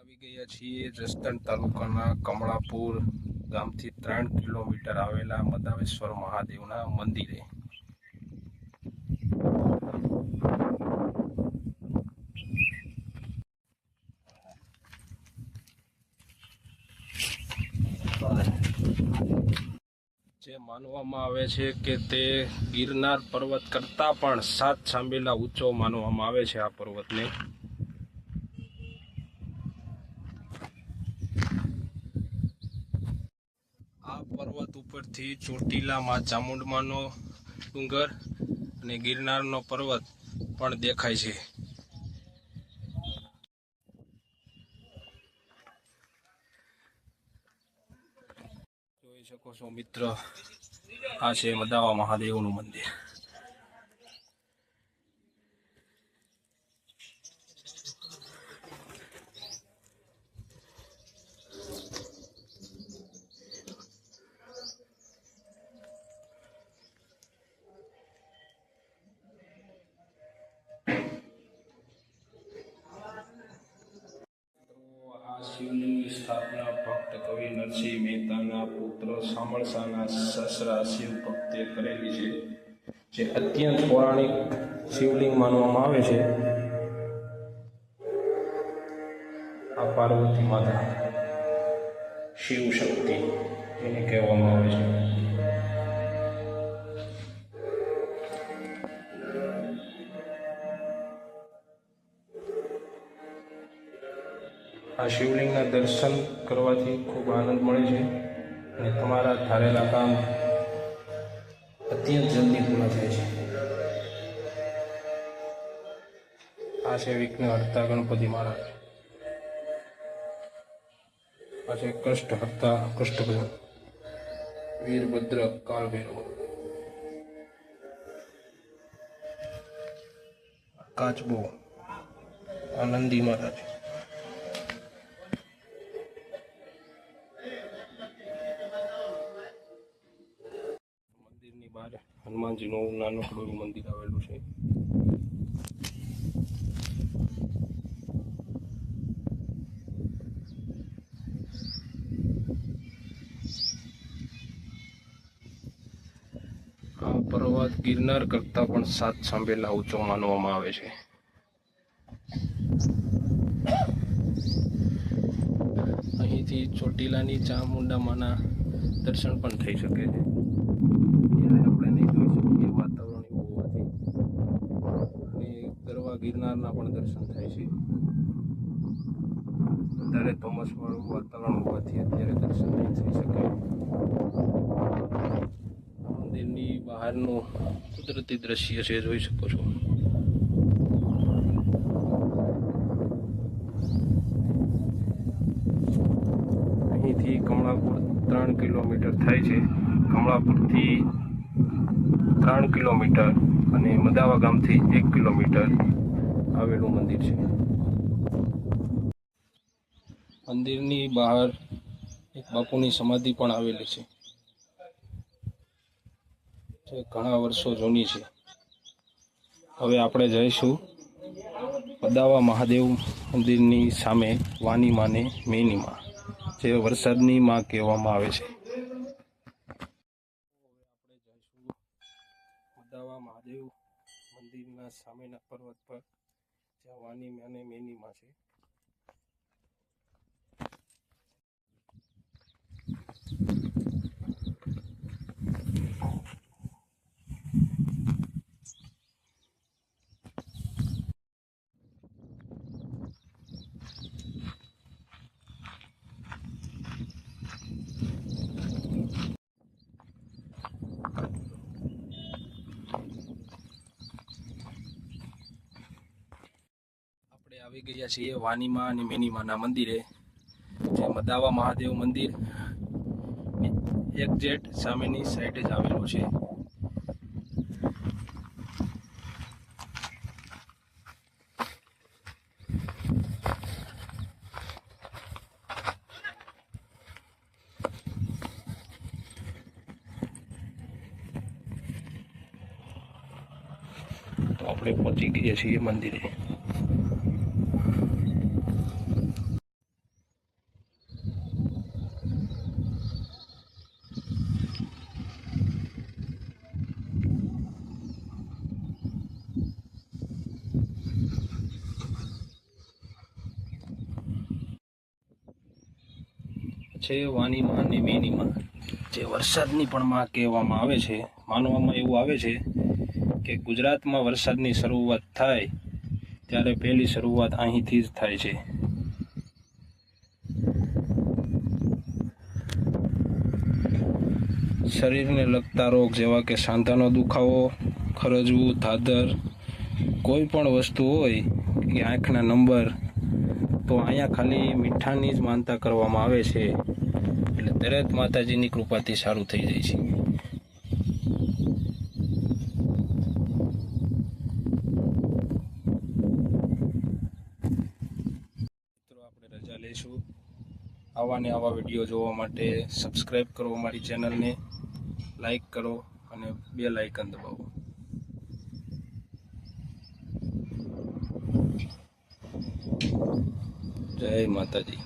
આવી ગયા છીએ જસદણ તાલુકાના કમળાપુર ગામથી 3 કિલોમીટર આવેલા મદાવેશ્વર મહાદેવના મંદિરે। જે માનવામાં આવે છે કે તે ગિરનાર પર્વત કરતાં પણ 7 સાંબેલા ઊંચો માનવામાં આવે છે આ પર્વતને। આ પર્વત ઉપરથી ચોટીલામાં ચામુંડમાનો ડુંગર અને ગિરનારનો પર્વત પણ દેખાય છે। જોઈ શકો છો મિત્ર, આ છે મદાવા મહાદેવનું મંદિર। શિવલિંગની સ્થાપના ભક્ત કવિ નરસિંહ મહેતાના પુત્ર સામળસાના સસરા શિવ ભક્તે કરેલી છે, જે અત્યંત પૌરાણિક શિવલિંગ માનવામાં આવે છે। આ પાર્વતી માતા શિવ શક્તિ એને કહેવામાં આવે છે। આ શિવલિંગના દર્શન કરવાથી ખૂબ આનંદ મળે છે અને તમારા ધારેલા કામ અત્યંત જલ્દી પૂરા થાય છે। આ છે વિઘ્નહર્તા ગણપતિ મહારાજ, આ છે કષ્ટહર્તા કષ્ટભંજન વીરભદ્ર કાળભૈરવ, કાચબો આનંદી મહારાજ, મંદિરની બહાર હનુમાનજીનું નાનકડું મંદિર આવેલું છે। આ પર્વત ગિરનાર કરતાં પણ 7 સાંબેલા ઊંચો માનવામાં આવે છે। અહીંથી ચોટીલાની ચામુંડામાના દર્શન પણ થઈ શકે છે, આપણે નહીં જોઈ શકીએ વાતાવરણ એવું હોવાથી, અને ગરવા ગિરનારના પણ દર્શન થાય છે। વધારે ધુમ્મસવાળું વાતાવરણ હોવાથી અત્યારે દર્શન નહીં થઈ શકે। મંદિરની બહારનું કુદરતી દ્રશ્ય છે, જોઈ શકો છો। અહીંથી કમળાપુર 3 કિલોમીટર થાય છે। કમળાપુરથી 3 કિલોમીટર અને મદાવા ગામથી 1 કિલોમીટર આવેલું મંદિર છે। મંદિરની બહાર એક બાપુની સમાધિ પણ આવેલી છે, જે ઘણા વર્ષો જૂની છે। હવે આપણે જઈશું મદાવા મહાદેવ મંદિરની સામે વાની માને મેની માં, જે વરસાદની માં કહેવામાં આવે છે। આપણે જઈશું મદાવા મહાદેવ મંદિરના સામેના પર્વત પર, જ્યાં વાની માને મેની માં છે। આપણે આવી ગયા છીએ વાનીમાં અને મેનીમાના મંદિરે, જે મદાવા મહાદેવ મંદિર એક્ઝેક્ટ સામેની સાઈડ જ આવેલું છે। તો આપણે પહોંચી ગયા છીએ મંદિરે। છે વાની માં ને મેની માં, જે વરસાદની પણ માં કહેવામાં આવે છે. માનવામાં એવું આવે છે કે ગુજરાતમાં વરસાદની શરૂઆત થાય ત્યારે પહેલી શરૂઆત અહીંથી જ થાય છે. શરીરને લગતા રોગ જેવા કે સાંધાનો દુખાવો, ખરજવું, ધાધર, કોઈ પણ વસ્તુ હોય કે આંખના નંબર, તો અહીંયા ખાલી મીઠાની જ માનતા કરવામાં આવે છે, એટલે દરેક માતાજીની કૃપાથી સારું થઈ જાય છે. મિત્રો આપણે રજા લઈશું. આવા ને આવા વિડીયો જોવા માટે સબસ્ક્રાઈબ કરો અમારી ચેનલને, લાઈક કરો અને બેલ આઇકન દબાવો. જય માતાજી.